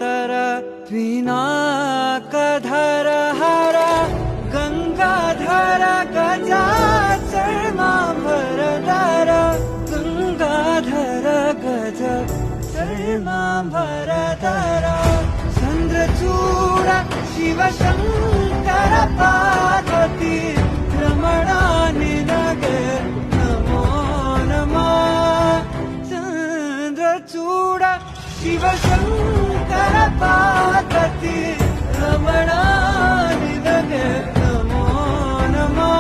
तर पिनाकधर हर गंगाधर गजाचर्मांबरधर गंगाधर गज चर्मांबरधर चंद्रचूड शिवशंकर पार्वती रमणा निनगे नमो नमः चंद्रचूड शिवशंकर पार्वती रमणा निनगे नमो नमः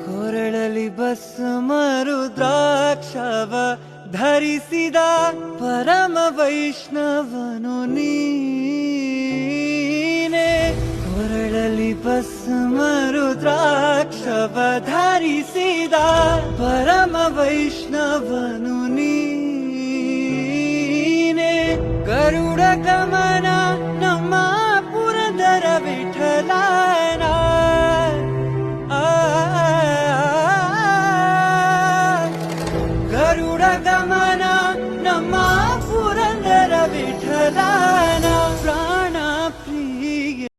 ಕೊರಳಲಿ ಭಸ್ಮ ರುದ್ರಾಕ್ಷವ ಧರಿಸಿದ ಪರಮ ವೈಷ್ಣವನು ನೀನೆ ಕೊರಳಲಿ ಭಸ್ಮ ರುದ್ರಾಕ್ಷವ ಧರಿಸಿದ ಪರಮ ವೈಷ್ಣವನು ನೀನೆ ಗರುಡ ಗಮನ ನಮ್ಮ ಪುರಂದರ ವಿಠಲನ ಗರುಡ ಗಮನ